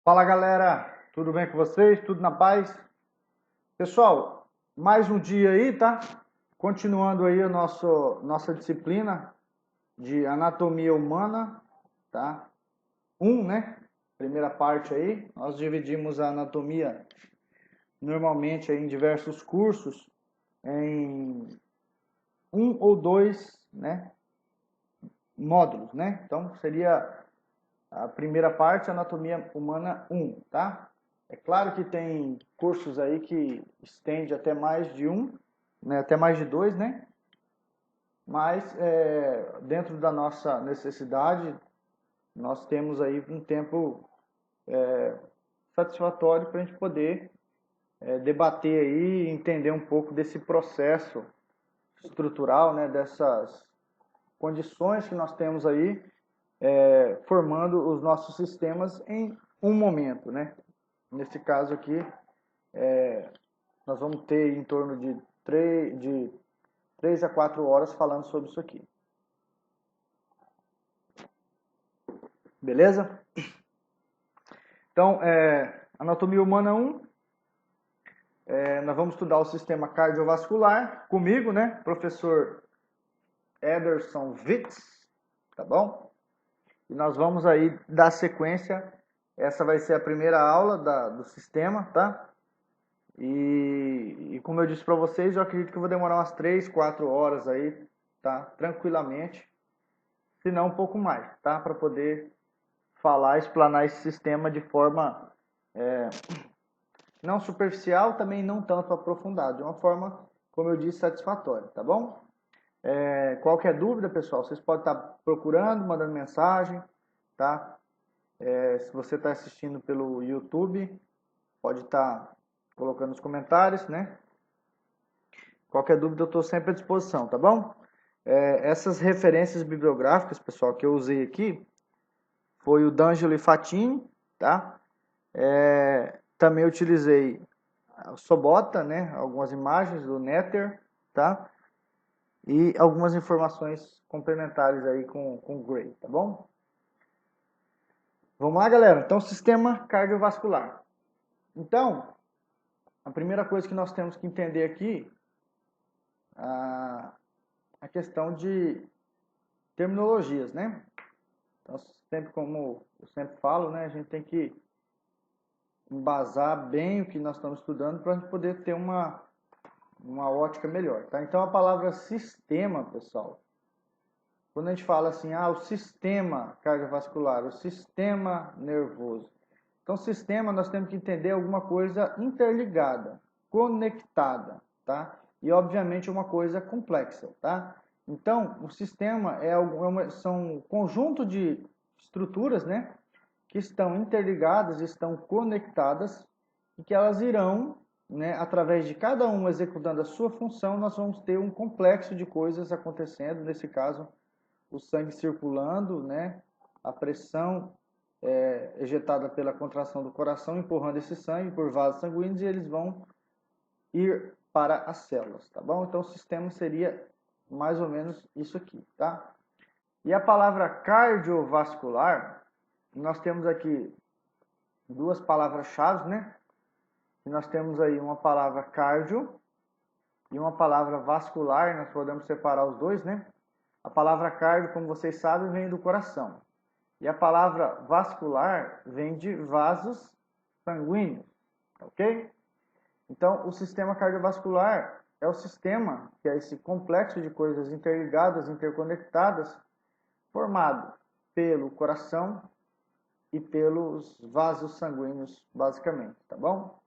Fala galera, tudo bem com vocês? Tudo na paz? Pessoal, mais um dia aí, tá? Continuando aí a nossa disciplina de anatomia humana, tá? Né? Primeira parte aí, nós dividimos a anatomia normalmente aí em diversos cursos em um ou dois, né, módulos, né? Então seria a primeira parte, anatomia humana 1, tá? É claro que tem cursos aí que estende até mais de um, né, até mais de dois, né? Mas dentro da nossa necessidade, nós temos aí um tempo satisfatório para a gente poder debater aí e entender um pouco desse processo estrutural, né? Dessas condições que nós temos aí formando os nossos sistemas em um momento, né? Nesse caso aqui, nós vamos ter em torno de 3 a 4 horas falando sobre isso aqui. Beleza? Então, anatomia humana 1, nós vamos estudar o sistema cardiovascular comigo, né? Professor Ederson Witz, tá bom? E nós vamos aí dar sequência. Essa vai ser a primeira aula do sistema, tá? E como eu disse para vocês, eu acredito que eu vou demorar umas 3, 4 horas aí, tá? Tranquilamente, se não um pouco mais, tá? Para poder falar, explanar esse sistema de forma não superficial, também não tanto aprofundada, de uma forma, como eu disse, satisfatória, tá bom? Qualquer dúvida, pessoal, vocês podem estar procurando, mandando mensagem, tá? Se você está assistindo pelo YouTube, pode estar colocando nos comentários, né? Qualquer dúvida eu estou sempre à disposição, tá bom? Essas referências bibliográficas, pessoal, que eu usei aqui, foi o D'Angelo e Fatini, tá? Também utilizei o Sobota, né? Algumas imagens do Nether, tá? E algumas informações complementares aí com o Gray, tá bom? Vamos lá, galera. Então, sistema cardiovascular. Então, a primeira coisa que nós temos que entender aqui a questão de terminologias, né? Então, sempre como eu sempre falo, né? A gente tem que embasar bem o que nós estamos estudando para a gente poder ter uma ótica melhor, tá? Então, a palavra sistema, pessoal, quando a gente fala assim, o sistema cardiovascular, o sistema nervoso. Então, sistema, nós temos que entender alguma coisa interligada, conectada, tá? E, obviamente, uma coisa complexa, tá? Então, o sistema são um conjunto de estruturas, né? Que estão interligadas, estão conectadas e que elas irão, né, através de cada uma executando a sua função, nós vamos ter um complexo de coisas acontecendo, nesse caso, o sangue circulando, né, a pressão ejetada pela contração do coração, empurrando esse sangue por vasos sanguíneos e eles vão ir para as células, tá bom? Então o sistema seria mais ou menos isso aqui, tá? E a palavra cardiovascular, nós temos aqui duas palavras-chave, né? E nós temos aí uma palavra cardio e uma palavra vascular, nós podemos separar os dois, né? A palavra cardio, como vocês sabem, vem do coração. E a palavra vascular vem de vasos sanguíneos, ok? Então, o sistema cardiovascular é o sistema, que é esse complexo de coisas interligadas, interconectadas, formado pelo coração e pelos vasos sanguíneos, basicamente, tá bom?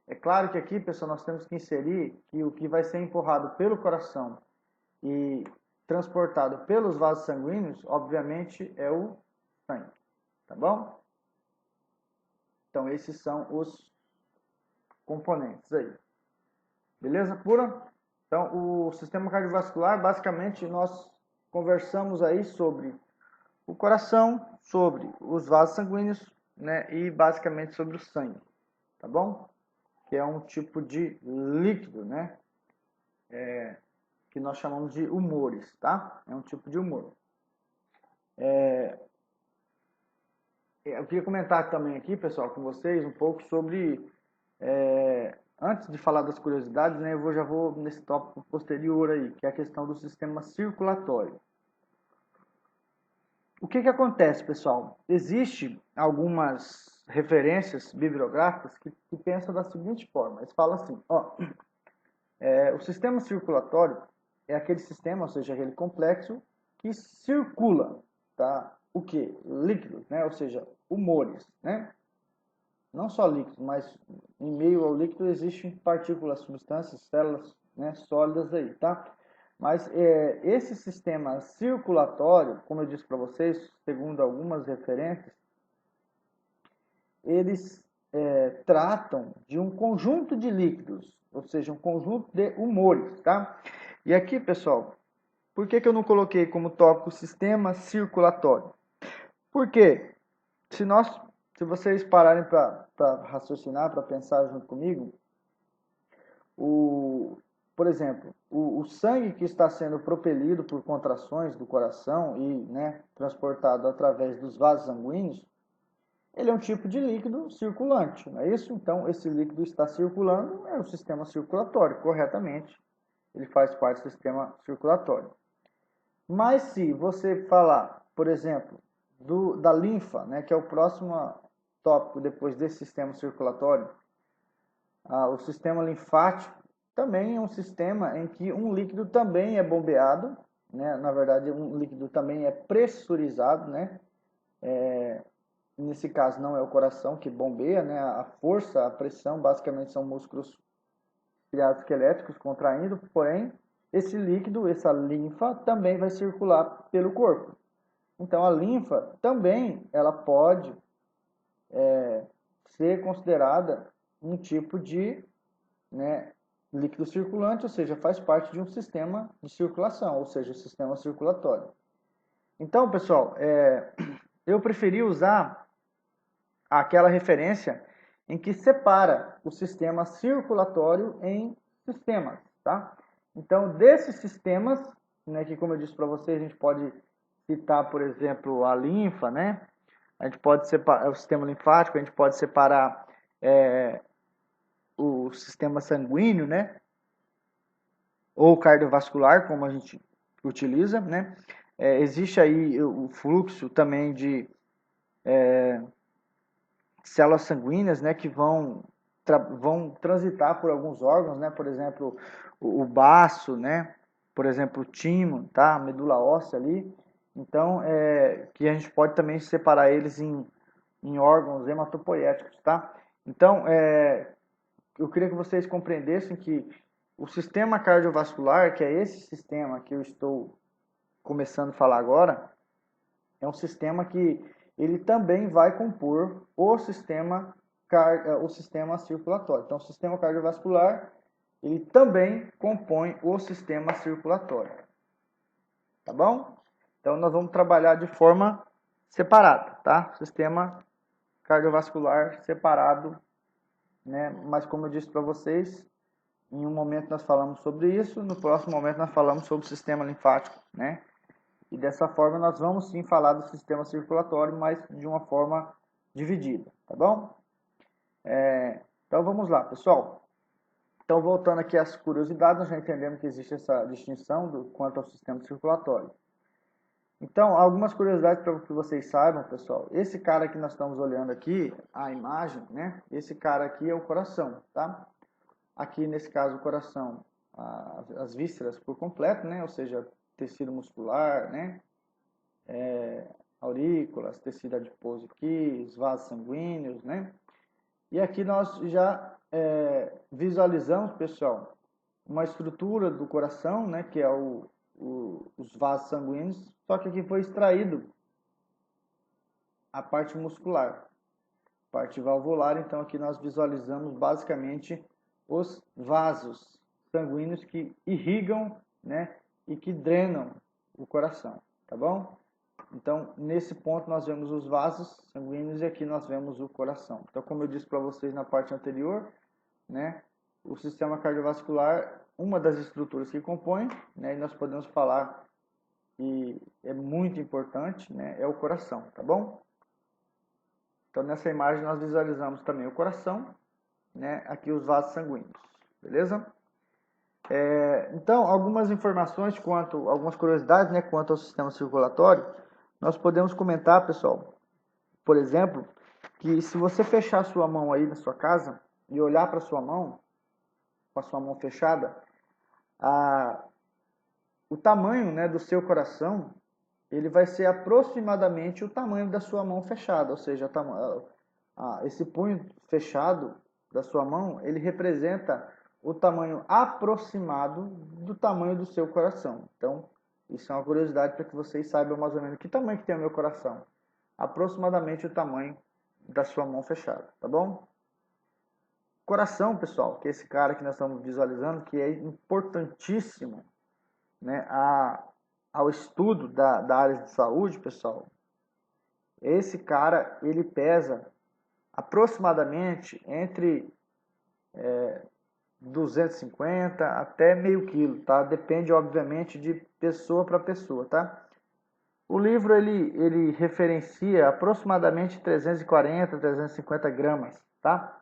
É claro que aqui, pessoal, nós temos que inserir que o que vai ser empurrado pelo coração e transportado pelos vasos sanguíneos, obviamente, é o sangue, tá bom? Então, esses são os componentes aí. Beleza pura? Então, o sistema cardiovascular, basicamente, nós conversamos aí sobre o coração, sobre os vasos sanguíneos, né? E basicamente sobre o sangue, tá bom? Que é um tipo de líquido, né? Que nós chamamos de humores, tá? É um tipo de humor. eu queria comentar também aqui, pessoal, com vocês um pouco sobre, antes de falar das curiosidades, né, já vou nesse tópico posterior aí, que é a questão do sistema circulatório. O que acontece, pessoal? Existem algumas referências bibliográficas que pensam da seguinte forma. Eles falam assim, ó, o sistema circulatório é aquele sistema, ou seja, aquele complexo que circula, tá? O que? Líquidos, né? Ou seja, humores, né? Não só líquidos, mas em meio ao líquido existem partículas, substâncias, células, né, sólidas aí, tá? Mas esse sistema circulatório, como eu disse para vocês, segundo algumas referências, eles tratam de um conjunto de líquidos, ou seja, um conjunto de humores, tá? E aqui, pessoal, por que eu não coloquei como tópico sistema circulatório? Porque se vocês pararem para raciocinar, para pensar junto comigo, por exemplo, o sangue que está sendo propelido por contrações do coração e, né, transportado através dos vasos sanguíneos, ele é um tipo de líquido circulante, não é isso? Então, esse líquido está circulando, é o sistema circulatório, corretamente. Ele faz parte do sistema circulatório. Mas se você falar, por exemplo, da linfa, né, que é o próximo tópico depois desse sistema circulatório, o sistema linfático também é um sistema em que um líquido também é bombeado, né? Na verdade, um líquido também é pressurizado, né? Nesse caso, não é o coração que bombeia, né? A força, a pressão, basicamente são músculos esqueléticos contraindo, porém, esse líquido, essa linfa, também vai circular pelo corpo. Então, a linfa também ela pode ser considerada um tipo de, né, líquido circulante, ou seja, faz parte de um sistema de circulação, ou seja, o sistema circulatório. Então, pessoal, eu preferi usar aquela referência em que separa o sistema circulatório em sistemas, tá? Então, desses sistemas, né, que como eu disse para vocês, a gente pode citar, por exemplo, a linfa, né? A gente pode separar o sistema linfático, a gente pode separar o sistema sanguíneo, né? Ou cardiovascular, como a gente utiliza, né? Existe aí o fluxo também de células sanguíneas, né? Que vão transitar por alguns órgãos, né? Por exemplo, o baço, né? Por exemplo, o timo, tá? A medula óssea ali. Então, que a gente pode também separar eles em órgãos hematopoéticos, tá? Então, eu queria que vocês compreendessem que o sistema cardiovascular, que é esse sistema que eu estou começando a falar agora, é um sistema que ele também vai compor o sistema circulatório. Então, o sistema cardiovascular, ele também compõe o sistema circulatório. Tá bom? Então, nós vamos trabalhar de forma separada, tá? Sistema cardiovascular separado, né? Mas como eu disse para vocês, em um momento nós falamos sobre isso, no próximo momento nós falamos sobre o sistema linfático, né? E dessa forma nós vamos sim falar do sistema circulatório, mas de uma forma dividida, tá bom? Então vamos lá, pessoal. Então voltando aqui às curiosidades, nós já entendemos que existe essa distinção quanto ao sistema circulatório. Então, algumas curiosidades para que vocês saibam, pessoal. Esse cara que nós estamos olhando aqui, a imagem, né? Esse cara aqui é o coração, tá? Aqui, nesse caso, o coração, as vísceras por completo, né? Ou seja, tecido muscular, né? Aurículas, tecido adiposo aqui, os vasos sanguíneos, né? E aqui nós já visualizamos, pessoal, uma estrutura do coração, né? Que é os vasos sanguíneos, só que aqui foi extraído a parte muscular, parte valvular. Então aqui nós visualizamos basicamente os vasos sanguíneos que irrigam, né, e que drenam o coração, tá bom? Então, nesse ponto nós vemos os vasos sanguíneos e aqui nós vemos o coração. Então, como eu disse para vocês na parte anterior, né, o sistema cardiovascular, uma das estruturas que compõe, né, e nós podemos falar que é muito importante, né, é o coração, tá bom? Então, nessa imagem, nós visualizamos também o coração, né? Aqui os vasos sanguíneos, beleza? Então, algumas informações algumas curiosidades, né, quanto ao sistema circulatório, nós podemos comentar, pessoal, por exemplo, que se você fechar a sua mão aí na sua casa e olhar para a sua mão, com a sua mão fechada, o tamanho, né, do seu coração, ele vai ser aproximadamente o tamanho da sua mão fechada, ou seja, esse punho fechado da sua mão, ele representa o tamanho aproximado do tamanho do seu coração. Então, isso é uma curiosidade para que vocês saibam mais ou menos que tamanho que tem o meu coração. Aproximadamente o tamanho da sua mão fechada, tá bom? Coração, pessoal, que é esse cara que nós estamos visualizando, que é importantíssimo, né, ao estudo da área de saúde, pessoal. Esse cara, ele pesa aproximadamente entre 250 até meio quilo, tá? Depende, obviamente, de pessoa para pessoa, tá? O livro, ele referencia aproximadamente 340, 350 gramas, tá?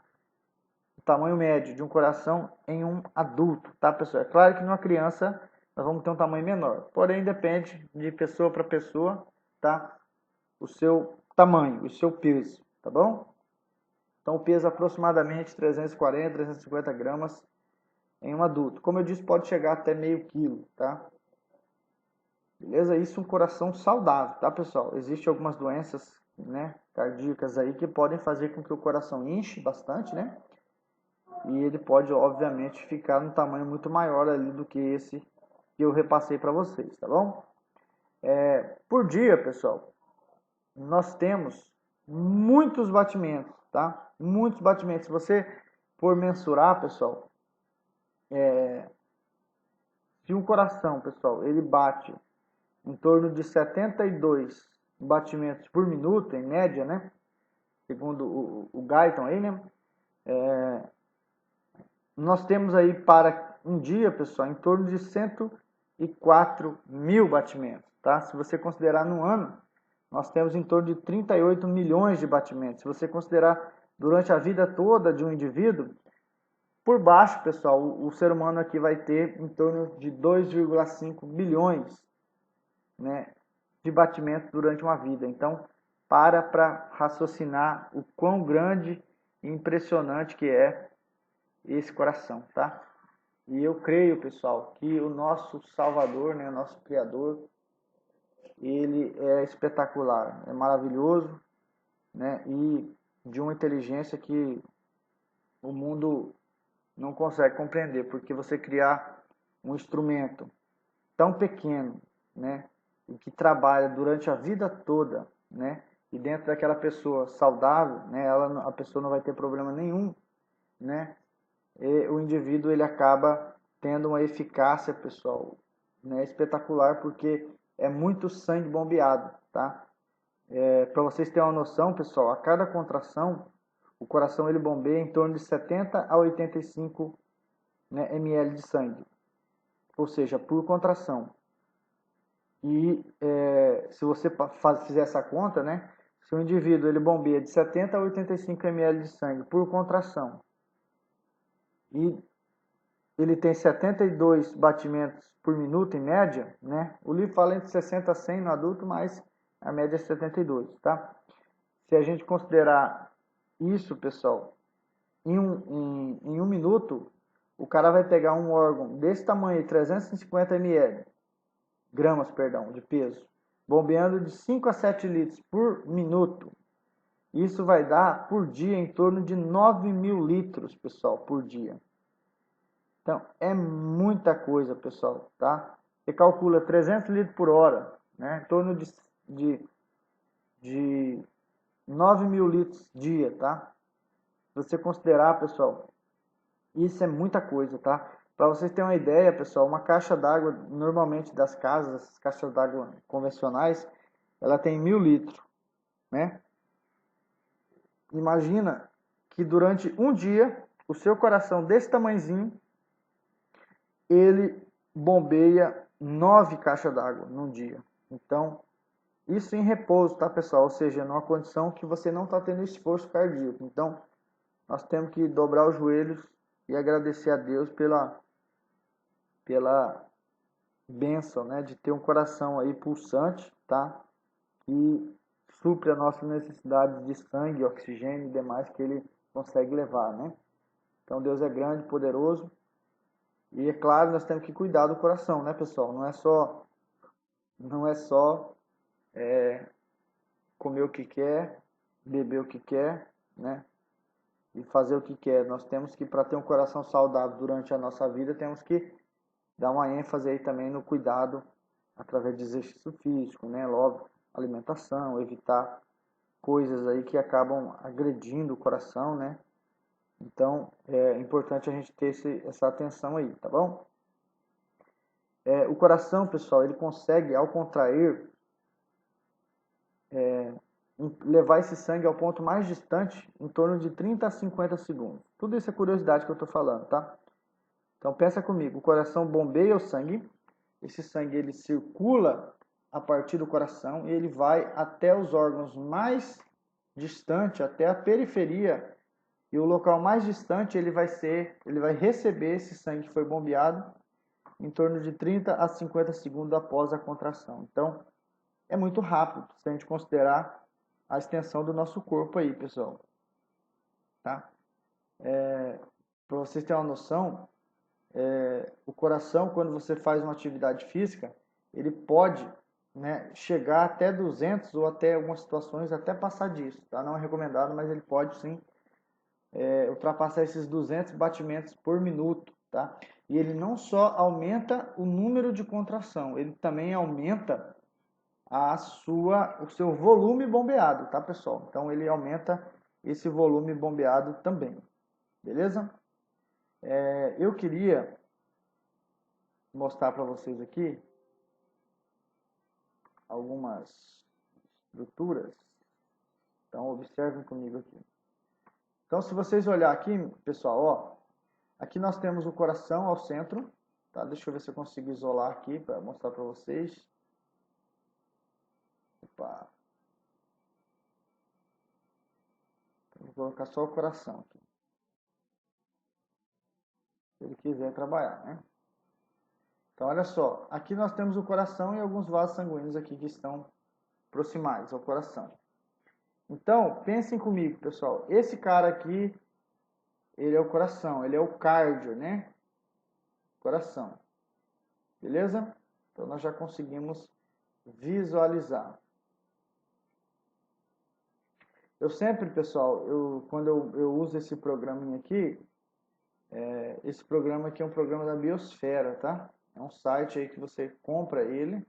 O tamanho médio de um coração em um adulto, tá, pessoal? É claro que numa criança nós vamos ter um tamanho menor, porém depende de pessoa para pessoa, tá? O seu tamanho, o seu peso, tá bom? Então o peso é aproximadamente 340, 350 gramas em um adulto. Como eu disse, pode chegar até meio quilo, tá? Beleza? Isso é um coração saudável, tá, pessoal? Existem algumas doenças, né, cardíacas aí que podem fazer com que o coração enche bastante, né? E ele pode, obviamente, ficar num tamanho muito maior ali do que esse que eu repassei para vocês, tá bom? Por dia, pessoal, nós temos muitos batimentos, tá? Muitos batimentos. Se você for mensurar, pessoal, se o coração, pessoal, ele bate em torno de 72 batimentos por minuto, em média, né? Segundo o Guyton aí, né? Nós temos aí para um dia, pessoal, em torno de 104 mil batimentos, tá? Se você considerar no ano, nós temos em torno de 38 milhões de batimentos. Se você considerar durante a vida toda de um indivíduo, por baixo, pessoal, o ser humano aqui vai ter em torno de 2,5 bilhões, né, de batimentos durante uma vida. Então, para raciocinar o quão grande e impressionante que é esse coração, tá? E eu creio, pessoal, que o nosso Salvador, né, o nosso Criador, ele é espetacular, é maravilhoso, né, e de uma inteligência que o mundo não consegue compreender, porque você criar um instrumento tão pequeno, né, e que trabalha durante a vida toda, né, e dentro daquela pessoa saudável, né, a pessoa não vai ter problema nenhum, né, e o indivíduo ele acaba tendo uma eficácia, pessoal, né, espetacular, porque é muito sangue bombeado, tá? Para vocês terem uma noção, pessoal, a cada contração, o coração ele bombeia em torno de 70 a 85, né, ml de sangue, ou seja, por contração. E se você fizer essa conta, né, se o indivíduo ele bombeia de 70 a 85 ml de sangue por contração e ele tem 72 batimentos por minuto em média, né? O livro fala entre 60 a 100 no adulto, mas a média é 72, tá? Se a gente considerar isso, pessoal, em um minuto, o cara vai pegar um órgão desse tamanho, 350 ml, gramas, perdão, de peso, bombeando de 5 a 7 litros por minuto. Isso vai dar, por dia, em torno de 9 mil litros, pessoal, por dia. Então, é muita coisa, pessoal, tá? Você calcula 300 litros por hora, né? Em torno de 9 mil litros dia, tá? Se você considerar, pessoal, isso é muita coisa, tá? Para vocês terem uma ideia, pessoal, uma caixa d'água, normalmente das casas, as caixas d'água convencionais, ela tem 1000 litros, né? Imagina que durante um dia, o seu coração desse tamanhozinho, ele bombeia 9 caixas d'água num dia. Então, Isso em repouso, tá, pessoal? Ou seja, numa condição que você não está tendo esforço cardíaco. Então, nós temos que dobrar os joelhos e agradecer a Deus pela bênção, né, de ter um coração aí pulsante, tá? Que supre as nossas necessidades de sangue, oxigênio e demais que ele consegue levar, né? Então Deus é grande, poderoso. E é claro, nós temos que cuidar do coração, né, pessoal? Não é só comer o que quer, beber o que quer, né? E fazer o que quer. Nós temos que, para ter um coração saudável durante a nossa vida, temos que dar uma ênfase aí também no cuidado através de exercício físico, né? Logo, alimentação, evitar coisas aí que acabam agredindo o coração, né? Então, é importante a gente ter essa atenção aí, tá bom? O coração, pessoal, ele consegue, ao contrair, levar esse sangue ao ponto mais distante em torno de 30 a 50 segundos. Tudo isso é curiosidade que eu estou falando, tá? Então, pensa comigo, o coração bombeia o sangue, esse sangue ele circula a partir do coração e ele vai até os órgãos mais distantes, até a periferia, e o local mais distante ele vai receber esse sangue que foi bombeado em torno de 30 a 50 segundos após a contração. Então, é muito rápido se a gente considerar a extensão do nosso corpo aí, pessoal. Tá? Para vocês terem uma noção, o coração, quando você faz uma atividade física, ele pode, né, chegar até 200 ou até algumas situações até passar disso. Tá? Não é recomendado, mas ele pode sim ultrapassar esses 200 batimentos por minuto. Tá? E ele não só aumenta o número de contração, ele também aumenta o seu volume bombeado, tá, pessoal? Então ele aumenta esse volume bombeado também, beleza? Eu queria mostrar para vocês aqui algumas estruturas. Então observem comigo aqui. Então se vocês olhar aqui, pessoal, ó, aqui nós temos o coração ao centro, tá? Deixa eu ver se eu consigo isolar aqui para mostrar para vocês. Opa. Vou colocar só o coração aqui. Se ele quiser trabalhar, né? Então, olha só. Aqui nós temos o coração e alguns vasos sanguíneos aqui que estão proximais ao coração. Então, pensem comigo, pessoal. Esse cara aqui, ele é o coração. Ele é o cardio, né? Coração. Beleza? Então, nós já conseguimos visualizar. Eu sempre, pessoal, quando eu uso esse programinha aqui, esse programa aqui é um programa da Biosfera, tá? É um site aí que você compra ele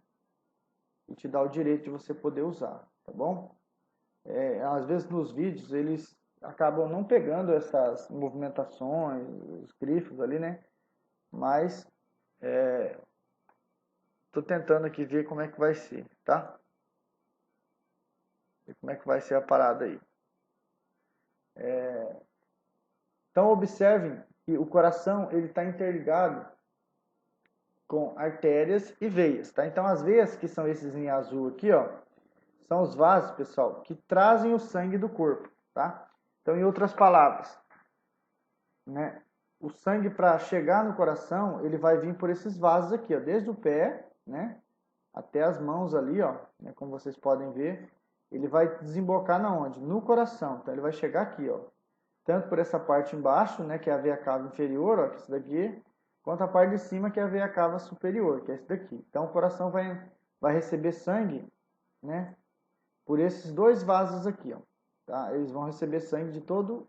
e te dá o direito de você poder usar, tá bom? Às vezes nos vídeos eles acabam não pegando essas movimentações, os grifos ali, né? Mas tô tentando aqui ver como é que vai ser, tá? Ver como é que vai ser a parada aí. Então observem que o coração ele está interligado com artérias e veias, tá? Então as veias que são esses em azul aqui, ó, são os vasos, pessoal, que trazem o sangue do corpo, tá? Então, em outras palavras, né, o sangue para chegar no coração, ele vai vir por esses vasos aqui, ó, desde o pé, né, até as mãos ali, ó, né, como vocês podem ver, ele vai desembocar na onde? No coração. Então, ele vai chegar aqui, ó, tanto por essa parte embaixo, né, que é a veia cava inferior, ó, que é esse daqui, quanto a parte de cima, que é a veia cava superior, que é esse daqui. Então, o coração vai receber sangue, né, por esses dois vasos aqui, ó, tá? Eles vão receber sangue de todo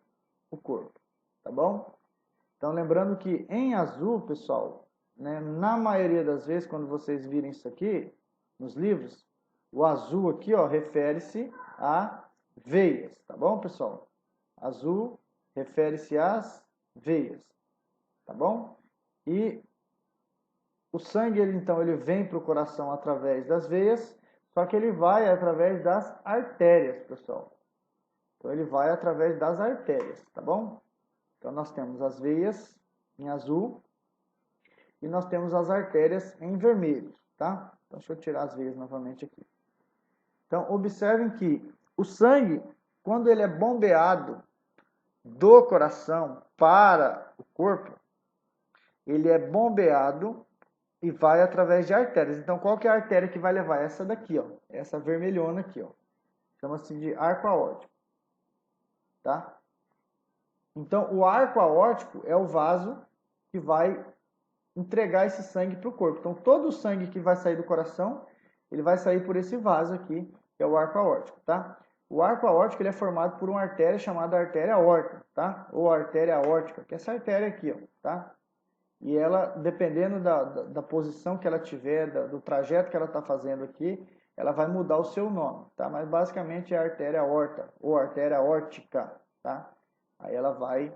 o corpo, tá bom? Então, lembrando que em azul, pessoal, né, na maioria das vezes, quando vocês virem isso aqui, nos livros, o azul aqui, ó, refere-se a veias, tá bom, pessoal? Azul refere-se às veias, tá bom? E o sangue, então, ele vem para o coração através das veias, só que ele vai através das artérias, pessoal. Então, ele vai através das artérias, tá bom? Então, nós temos as veias em azul e nós temos as artérias em vermelho, tá? Então, deixa eu tirar as veias novamente aqui. Então, observem que o sangue, quando ele é bombeado do coração para o corpo, ele é bombeado e vai através de artérias. Então, qual que é a artéria que vai levar? Essa daqui, ó. Essa vermelhona aqui, ó. Chama-se de arco aórtico. Tá? Então, o arco aórtico é o vaso que vai entregar esse sangue para o corpo. Então, todo o sangue que vai sair do coração, ele vai sair por esse vaso aqui, que é o arco aórtico, tá? O arco aórtico ele é formado por uma artéria chamada artéria aórtica, tá? Ou artéria aórtica, que é essa artéria aqui, ó, tá? E ela, dependendo da posição que ela tiver, do trajeto que ela está fazendo aqui, ela vai mudar o seu nome, tá? Mas basicamente é a artéria aorta, ou artéria aórtica, tá? Aí ela vai,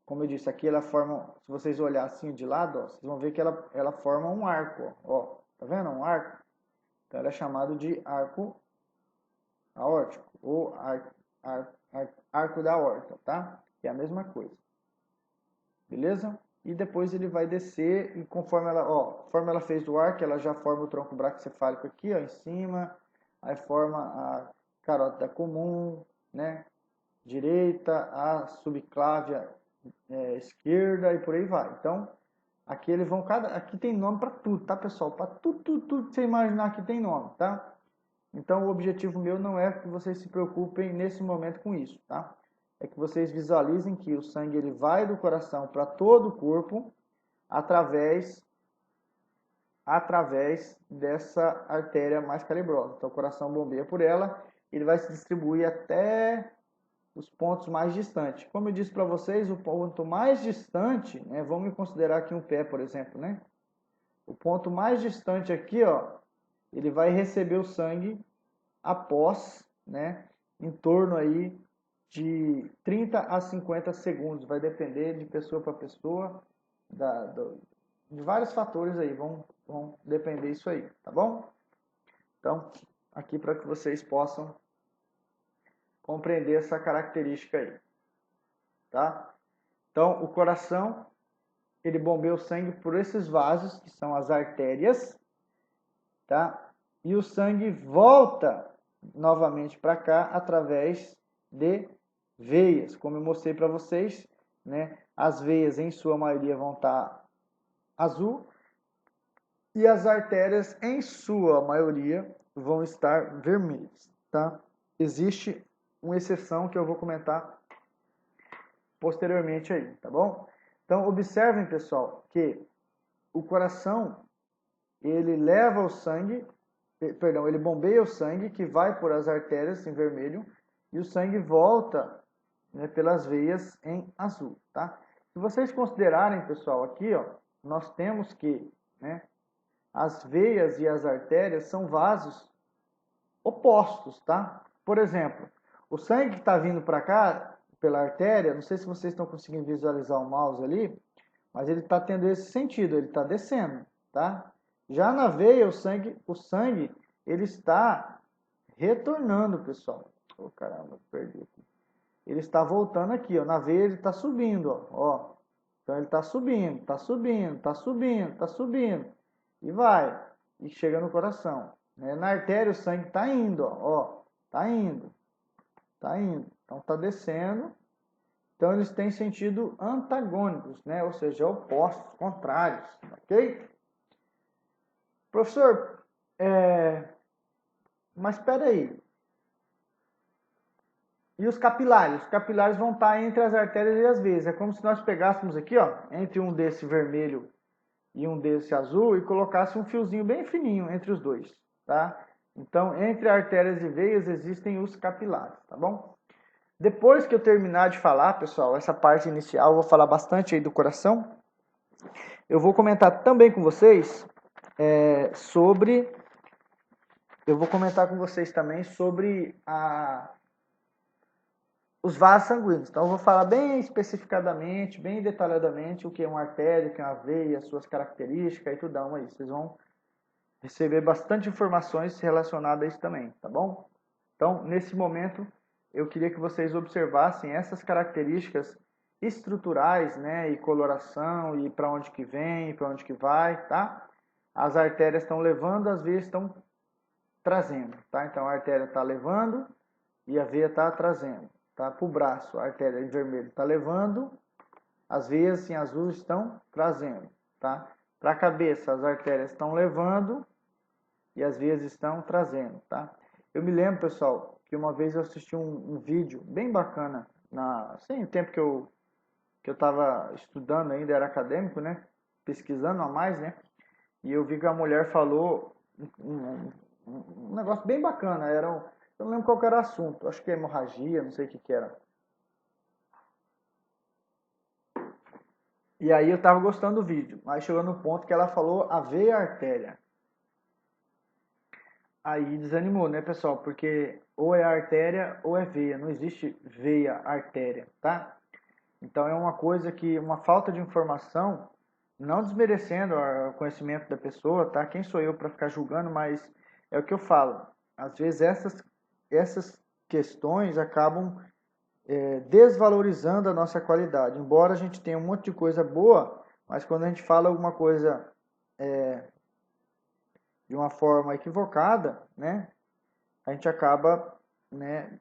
como eu disse, aqui ela forma, se vocês olharem assim de lado, ó, vocês vão ver que ela forma um arco, ó, tá vendo? Um arco. Então ela é chamado de arco aórtico, ou arco da aorta, tá? Que é a mesma coisa. Beleza? E depois ele vai descer e conforme ela fez do arco, ela já forma o tronco braquicefálico aqui, ó, em cima, aí forma a carótida comum, né? Direita, a subclávia esquerda e por aí vai. Então, aqui eles vão aqui tem nome para tudo, tá, pessoal? Para tudo que você imaginar que tem nome, tá? Então, o objetivo meu não é que vocês se preocupem nesse momento com isso, tá? É que vocês visualizem que o sangue ele vai do coração para todo o corpo através dessa artéria mais calibrosa. Então, o coração bombeia por ela, ele vai se distribuir até os pontos mais distantes. Como eu disse para vocês, o ponto mais distante, né, vamos considerar aqui um pé, por exemplo, né? O ponto mais distante aqui, ó, ele vai receber o sangue após, né, em torno aí de 30 a 50 segundos, vai depender de pessoa para pessoa, de vários fatores aí, vão depender isso aí, tá bom? Então, aqui para que vocês possam compreender essa característica aí, tá? Então, o coração, ele bombeia o sangue por esses vasos, que são as artérias, tá? E o sangue volta novamente para cá através de veias, como eu mostrei para vocês, né? As veias, em sua maioria, vão estar azul e as artérias, em sua maioria, vão estar vermelhas, tá? Existe uma exceção que eu vou comentar posteriormente aí, tá bom? Então, observem, pessoal, que o coração, ele leva o sangue, perdão, ele bombeia o sangue que vai por as artérias em vermelho e o sangue volta, né, pelas veias em azul, tá? Se vocês considerarem, pessoal, aqui, ó, nós temos que, né, as veias e as artérias são vasos opostos, tá? Por exemplo, o sangue que está vindo para cá, pela artéria, não sei se vocês estão conseguindo visualizar o mouse ali, mas ele está tendo esse sentido, ele está descendo, tá? Já na veia, o sangue, ele está retornando, pessoal. Oh, caramba, perdi aqui. Ele está voltando aqui, ó. Na veia ele está subindo, ó. Então ele está subindo, está subindo, está subindo, está subindo. E vai. E chega no coração. Na artéria o sangue está indo, ó. Está indo. Está indo. Então está descendo. Então eles têm sentido antagônicos, né? Ou seja, opostos, contrários. Ok? Professor, mas espera aí. E os capilares? Os capilares vão estar entre as artérias e as veias. É como se nós pegássemos aqui, ó, entre um desse vermelho e um desse azul e colocasse um fiozinho bem fininho entre os dois, tá? Então, entre artérias e veias existem os capilares, tá bom? Depois que eu terminar de falar, pessoal, essa parte inicial, eu vou falar bastante aí do coração. Eu vou comentar também com vocês eu vou comentar com vocês também sobre os vasos sanguíneos. Então, eu vou falar bem especificadamente, bem detalhadamente o que é uma artéria, o que é uma veia, as suas características e tudo aí. Vocês vão receber bastante informações relacionadas a isso também, tá bom? Então, nesse momento, eu queria que vocês observassem essas características estruturais, né, e coloração, e para onde que vem, para onde que vai, tá? As artérias estão levando, as veias estão trazendo, tá? Então a artéria está levando e a veia está trazendo, tá? Para o braço, a artéria em vermelho está levando, as veias em azul estão trazendo, tá? Para a cabeça, as artérias estão levando e as veias estão trazendo, tá? Eu me lembro, pessoal, que uma vez eu assisti um vídeo bem bacana, sem o tempo que eu estava estudando ainda, era acadêmico, né? Pesquisando a mais, né? E eu vi que a mulher falou um negócio bem bacana, eu não lembro qual que era o assunto, acho que é hemorragia, não sei o que era. E aí eu tava gostando do vídeo, aí chegou no ponto que ela falou a veia e a artéria. Aí desanimou, né, pessoal? Porque ou é artéria ou é veia, não existe veia, artéria, tá? Então é uma coisa que, uma falta de informação, não desmerecendo o conhecimento da pessoa, tá? Quem sou eu para ficar julgando, mas é o que eu falo. Às vezes essas questões acabam desvalorizando a nossa qualidade. Embora a gente tenha um monte de coisa boa, mas quando a gente fala alguma coisa de uma forma equivocada, né? A gente acaba, né,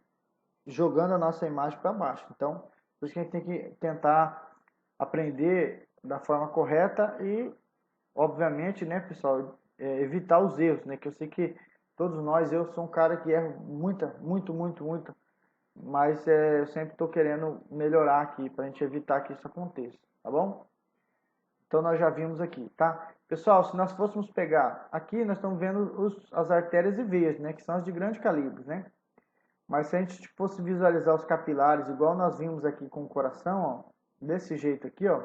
jogando a nossa imagem para baixo. Então, por isso que a gente tem que tentar aprender da forma correta e, obviamente, né, pessoal, evitar os erros, né? Que eu sei que todos nós, eu sou um cara que erro muito, mas eu sempre estou querendo melhorar aqui para a gente evitar que isso aconteça, tá bom? Então nós já vimos aqui, tá? Pessoal, se nós fôssemos pegar aqui, nós estamos vendo as artérias e veias, né? Que são as de grande calibre, né? Mas se a gente fosse visualizar os capilares, igual nós vimos aqui com o coração, ó, desse jeito aqui, ó.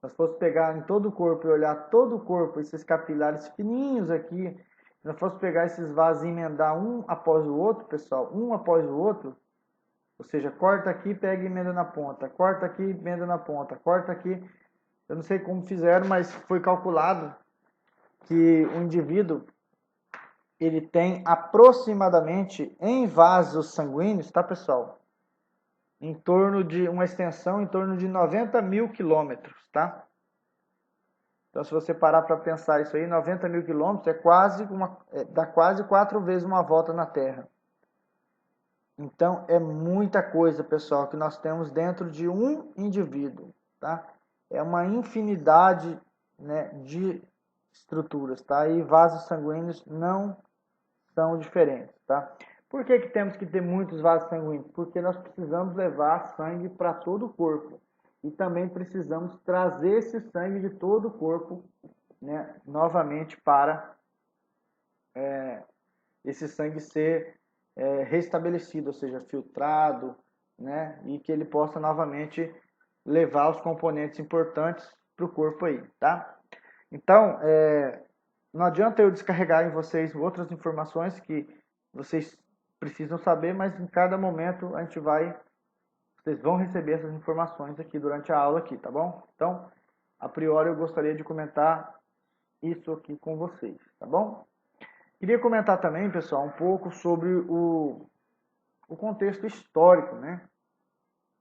Nós fosse pegar em todo o corpo e olhar todo o corpo, esses capilares fininhos aqui, se nós fosse pegar esses vasos e emendar um após o outro, pessoal, um após o outro, ou seja, corta aqui, pega e emenda na ponta, corta aqui, emenda na ponta, corta aqui. Eu não sei como fizeram, mas foi calculado que o indivíduo ele tem aproximadamente em vasos sanguíneos, tá, pessoal? Em torno de uma extensão em torno de 90 mil quilômetros, tá? Então, se você parar para pensar isso aí, 90 mil quilômetros dá quase 4 vezes uma volta na Terra. Então, é muita coisa, pessoal, que nós temos dentro de um indivíduo, tá? É uma infinidade, né, de estruturas, tá? E vasos sanguíneos não são diferentes, tá? Por que temos que ter muitos vasos sanguíneos? Porque nós precisamos levar sangue para todo o corpo. E também precisamos trazer esse sangue de todo o corpo, né, novamente para esse sangue ser restabelecido, ou seja, filtrado, né, e que ele possa novamente levar os componentes importantes para o corpo aí, tá? Então, não adianta eu descarregar em vocês outras informações que vocês precisam saber, mas em cada momento vocês vão receber essas informações aqui durante a aula aqui, tá bom? Então, a priori eu gostaria de comentar isso aqui com vocês, tá bom? Queria comentar também, pessoal, um pouco sobre o contexto histórico, né?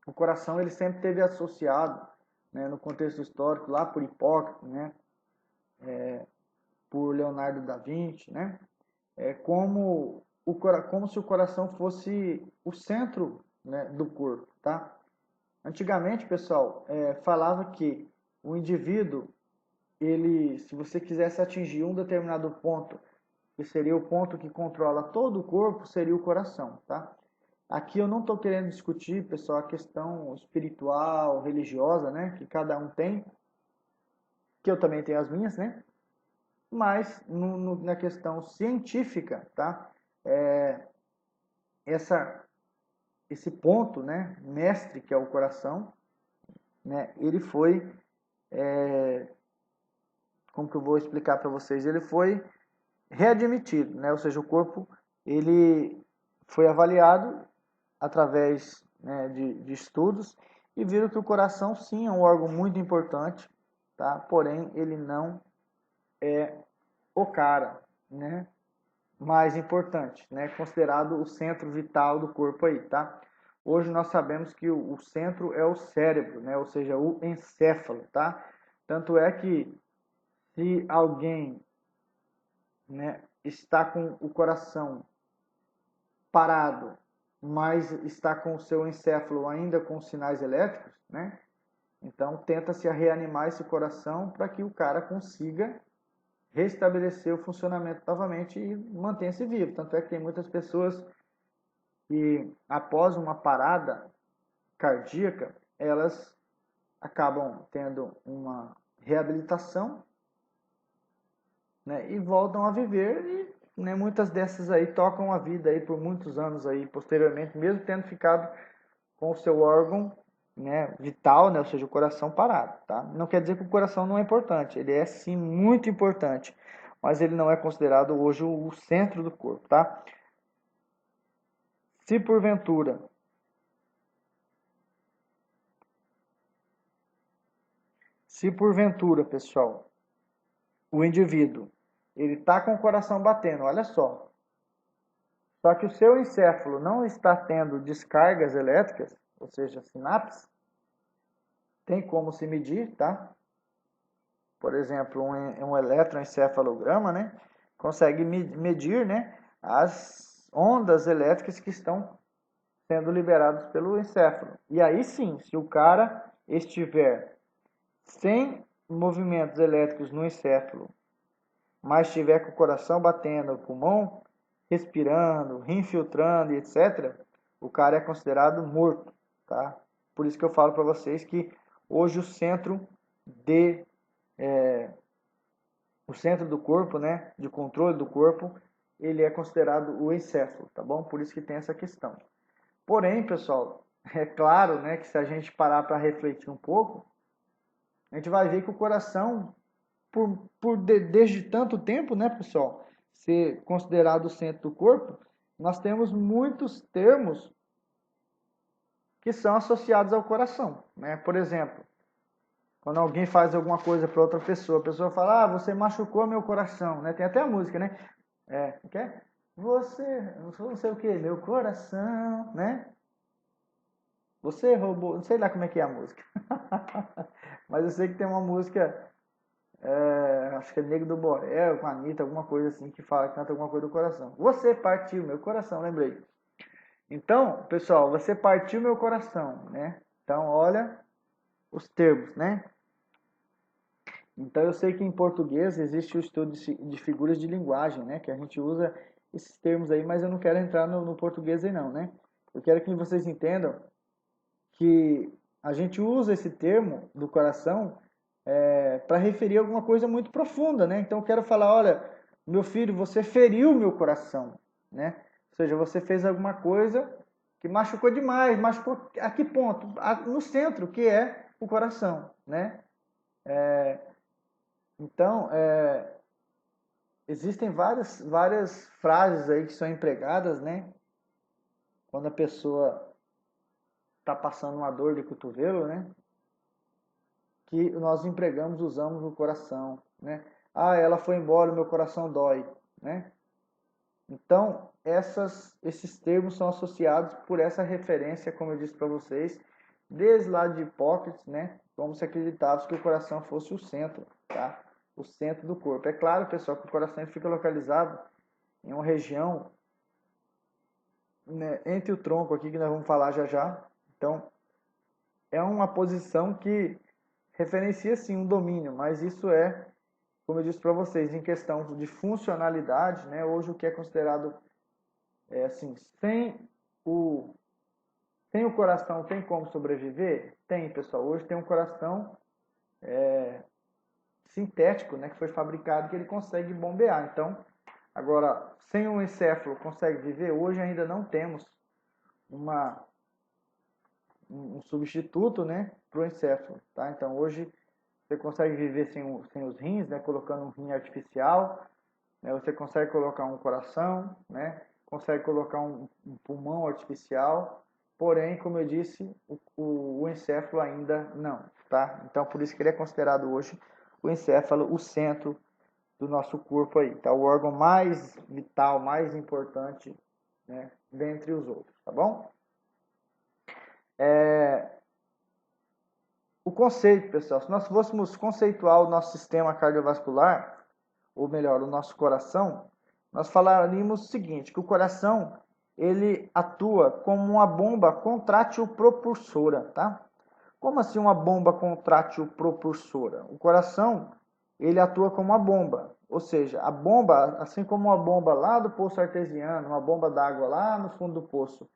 O coração ele sempre teve associado, né, no contexto histórico, lá por Hipócrates, né? Por Leonardo da Vinci, né? Como se o coração fosse o centro, né, do corpo, tá? Antigamente, pessoal, falava que o indivíduo, se você quisesse atingir um determinado ponto, que seria o ponto que controla todo o corpo, seria o coração, tá? Aqui eu não estou querendo discutir, pessoal, a questão espiritual, religiosa, né, que cada um tem, que eu também tenho as minhas, né? Mas na questão científica, tá? Esse ponto, né, mestre, que é o coração, né, ele foi, como que eu vou explicar para vocês? Ele foi readmitido, né? Ou seja, o corpo ele foi avaliado através, né, de estudos e viram que o coração sim é um órgão muito importante, tá? Porém ele não é o cara, né, mais importante, né? Considerado o centro vital do corpo aí, tá? Hoje nós sabemos que o centro é o cérebro, né? Ou seja, o encéfalo, tá? Tanto é que se alguém, né, está com o coração parado, mas está com o seu encéfalo ainda com sinais elétricos, né? Então tenta-se reanimar esse coração para que o cara consiga restabelecer o funcionamento novamente e mantenha-se vivo. Tanto é que tem muitas pessoas que após uma parada cardíaca, elas acabam tendo uma reabilitação, né, e voltam a viver e, né, muitas dessas aí tocam a vida aí por muitos anos aí posteriormente, mesmo tendo ficado com o seu órgão, né, vital, né, ou seja, o coração parado, tá? Não quer dizer que o coração não é importante, ele é sim muito importante, mas ele não é considerado hoje o centro do corpo, tá? Se porventura pessoal, o indivíduo, ele está com o coração batendo, olha só que o seu encéfalo não está tendo descargas elétricas, ou seja, sinapses, tem como se medir, tá? Por exemplo, um eletroencefalograma, né? Consegue medir, né, as ondas elétricas que estão sendo liberadas pelo encéfalo. E aí sim, se o cara estiver sem movimentos elétricos no encéfalo, mas estiver com o coração batendo, o pulmão respirando, rim filtrando e etc., o cara é considerado morto, tá? Por isso que eu falo para vocês que hoje de o centro do corpo, né, de controle do corpo, ele é considerado o encéfalo, tá bom? Por isso que tem essa questão. Porém, pessoal, é claro, né, que se a gente parar para refletir um pouco, a gente vai ver que o coração, desde tanto tempo, né, pessoal, ser considerado o centro do corpo, nós temos muitos termos que são associados ao coração, né? Por exemplo, quando alguém faz alguma coisa para outra pessoa, a pessoa fala: "Ah, você machucou meu coração", né? Tem até a música, né? Quer? Você, não sei o que, meu coração, né? Você roubou, não sei lá como é que é a música. Mas eu sei que tem uma música, acho que é Negro do Borel, com a Anitta, alguma coisa assim, que fala, canta alguma coisa do coração. Você partiu meu coração, lembrei. Então, pessoal, você partiu meu coração, né? Então, olha os termos, né? Então, eu sei que em português existe o estudo de figuras de linguagem, né? Que a gente usa esses termos aí, mas eu não quero entrar no português aí não, né? Eu quero que vocês entendam que a gente usa esse termo do coração para referir a alguma coisa muito profunda, né? Então eu quero falar, olha, meu filho, você feriu meu coração, né? Ou seja, você fez alguma coisa que machucou demais, machucou a que ponto? No centro, que é o coração, né? Então, existem várias frases aí que são empregadas, né? Quando a pessoa está passando uma dor de cotovelo, né? Que nós empregamos, usamos o coração, né? Ah, ela foi embora, meu coração dói, né? Então, esses termos são associados por essa referência, como eu disse para vocês, desde lá de Hipócrates, né? Como se acreditava que o coração fosse o centro, tá? O centro do corpo. É claro, pessoal, que o coração fica localizado em uma região, né, entre o tronco aqui, que nós vamos falar já já. Então, é uma posição que referencia sim um domínio, mas isso como eu disse para vocês, em questão de funcionalidade, né, hoje o que é considerado assim, o, sem o coração tem como sobreviver? Tem, pessoal. Hoje tem um coração sintético, né, que foi fabricado que ele consegue bombear. Então, agora, sem um encéfalo consegue viver? Hoje ainda não temos uma um substituto, né, para o encéfalo, tá? Então hoje você consegue viver sem os rins, né, colocando um rim artificial, né, você consegue colocar um coração, né, consegue colocar um pulmão artificial, porém, como eu disse, o encéfalo ainda não, tá? Então por isso que ele é considerado hoje o encéfalo o centro do nosso corpo aí, tá? O órgão mais vital, mais importante, né, dentre os outros, tá bom? O conceito, pessoal, se nós fôssemos conceituar o nosso sistema cardiovascular, ou melhor, o nosso coração, nós falaríamos o seguinte, que o coração, ele atua como uma bomba contrátil propulsora, tá? Como assim uma bomba contrátil propulsora? O coração, ele atua como uma bomba, ou seja, a bomba, assim como uma bomba lá do poço artesiano, uma bomba d'água lá no fundo do poço,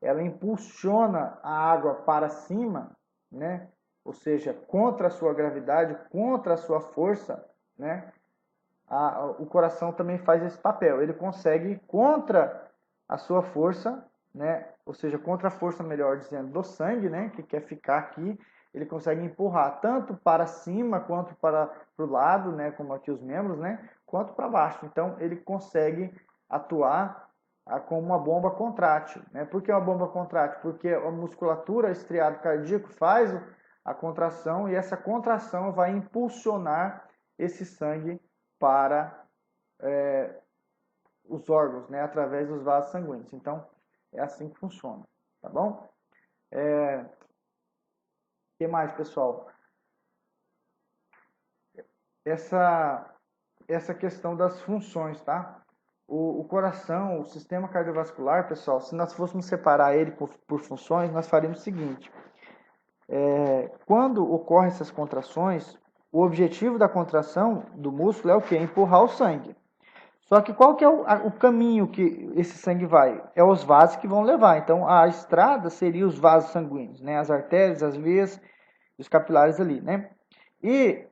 ela impulsiona a água para cima, né? Ou seja, contra a sua gravidade, contra a sua força, né? O coração também faz esse papel. Ele consegue, contra a sua força, né? Ou seja, contra a força, melhor dizendo, do sangue, né? Que quer ficar aqui, ele consegue empurrar tanto para cima quanto para o lado, né? Como aqui os membros, né? Quanto para baixo. Então, ele consegue atuar como uma bomba contrátil, né? Por que uma bomba contrátil? Porque a musculatura estriado cardíaco faz a contração e essa contração vai impulsionar esse sangue para os órgãos, né, através dos vasos sanguíneos. Então, é assim que funciona, tá bom? O que mais, pessoal? Essa questão das funções, tá? O coração, o sistema cardiovascular, pessoal, se nós fôssemos separar ele por funções, nós faríamos o seguinte. Quando ocorrem essas contrações, o objetivo da contração do músculo é o quê? Empurrar o sangue. Só que qual que é o caminho que esse sangue vai? É os vasos que vão levar. Então, a estrada seria os vasos sanguíneos, né? As artérias, as veias, os capilares ali, né? E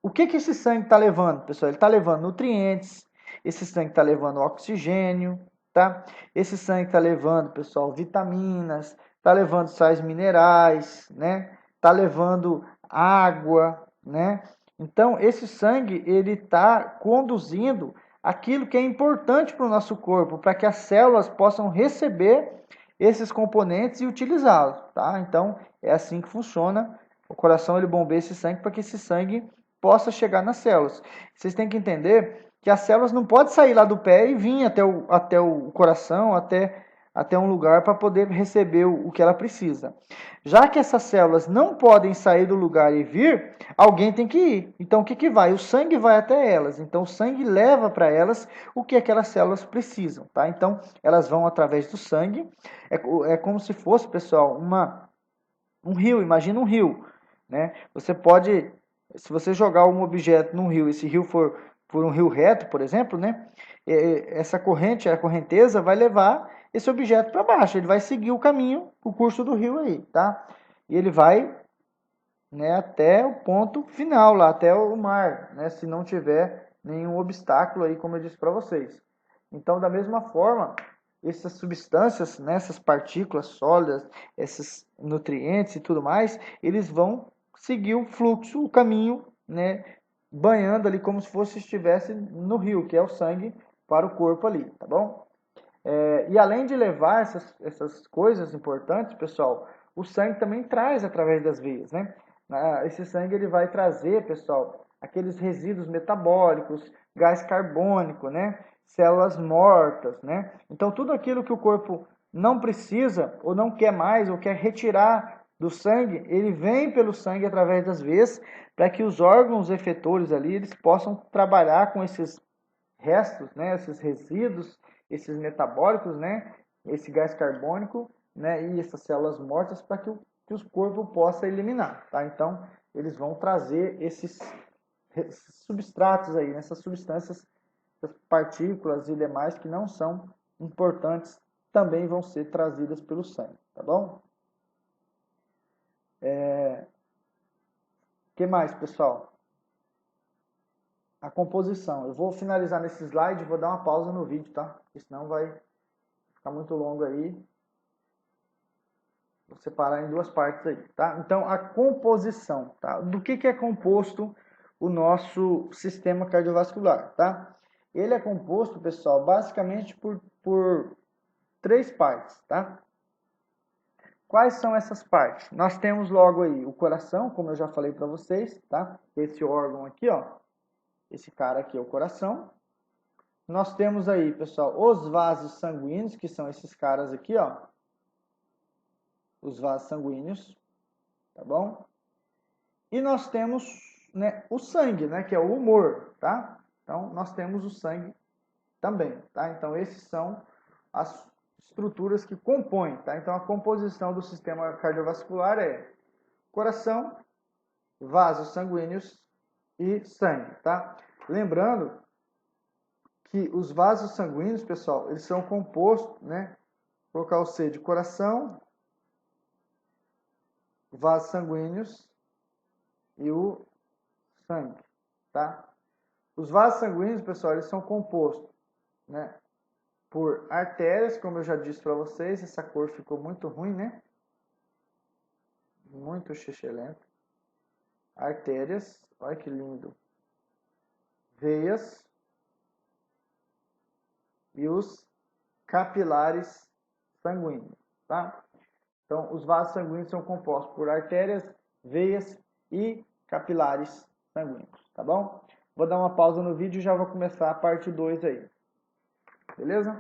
o que esse sangue está levando, pessoal? Ele está levando nutrientes, esse sangue está levando oxigênio, tá? Esse sangue está levando, pessoal, vitaminas, está levando sais minerais, né? Está levando água, né? Então, esse sangue, ele está conduzindo aquilo que é importante para o nosso corpo, para que as células possam receber esses componentes e utilizá-los, tá? Então, é assim que funciona. O coração, ele bombeia esse sangue para que esse sangue possa chegar nas células. Vocês têm que entender que as células não podem sair lá do pé e vir até o coração, até um lugar para poder receber o que ela precisa. Já que essas células não podem sair do lugar e vir, alguém tem que ir. Então, o que vai? O sangue vai até elas. Então, o sangue leva para elas o que aquelas células precisam, tá? Então, elas vão através do sangue. É como se fosse, pessoal, um rio. Imagina um rio, né? Você pode, se você jogar um objeto num rio, esse rio for por um rio reto, por exemplo, né? Essa corrente, a correnteza, vai levar esse objeto para baixo. Ele vai seguir o caminho, o curso do rio aí, tá? E ele vai, né, até o ponto final lá, até o mar, né? Se não tiver nenhum obstáculo aí, como eu disse para vocês. Então, da mesma forma, essas substâncias, né, essas partículas sólidas, esses nutrientes e tudo mais, eles vão seguir o fluxo, o caminho, né, banhando ali como se fosse estivesse no rio, que é o sangue para o corpo ali, tá bom? E além de levar essas coisas importantes, pessoal, o sangue também traz através das veias, né? Esse sangue ele vai trazer, pessoal, aqueles resíduos metabólicos, gás carbônico, né? Células mortas, né? Então tudo aquilo que o corpo não precisa ou não quer mais ou quer retirar do sangue, ele vem pelo sangue através das veias para que os órgãos efetores ali eles possam trabalhar com esses restos, né? Esses resíduos, esses metabólicos, né? Esse gás carbônico, né? E essas células mortas para que o corpo possa eliminar, tá? Então, eles vão trazer esses substratos aí, essas substâncias, essas partículas e demais que não são importantes, também vão ser trazidas pelo sangue, tá bom? Que mais, pessoal? A composição. Eu vou finalizar nesse slide, vou dar uma pausa no vídeo, tá? Porque senão vai ficar muito longo aí. Vou separar em duas partes aí, tá? Então, a composição, tá? Do que é composto o nosso sistema cardiovascular, tá? Ele é composto, pessoal, basicamente por três partes, tá? Quais são essas partes? Nós temos logo aí o coração, como eu já falei para vocês, tá? Esse órgão aqui, ó. Esse cara aqui é o coração. Nós temos aí, pessoal, os vasos sanguíneos, que são esses caras aqui, ó. Os vasos sanguíneos, tá bom? E nós temos, né, o sangue, né, que é o humor, tá? Então, nós temos o sangue também, tá? Então, esses são as estruturas que compõem, tá? Então, a composição do sistema cardiovascular é coração, vasos sanguíneos e sangue, tá? Lembrando que os vasos sanguíneos, pessoal, eles são compostos, né? Vou colocar o C de coração, vasos sanguíneos e o sangue, tá? Os vasos sanguíneos, pessoal, eles são compostos, né, por artérias, como eu já disse para vocês. Essa cor ficou muito ruim, né? Muito xixelento. Artérias, olha que lindo. Veias e os capilares sanguíneos, tá? Então, os vasos sanguíneos são compostos por artérias, veias e capilares sanguíneos, tá bom? Vou dar uma pausa no vídeo e já vou começar a parte 2 aí. Beleza?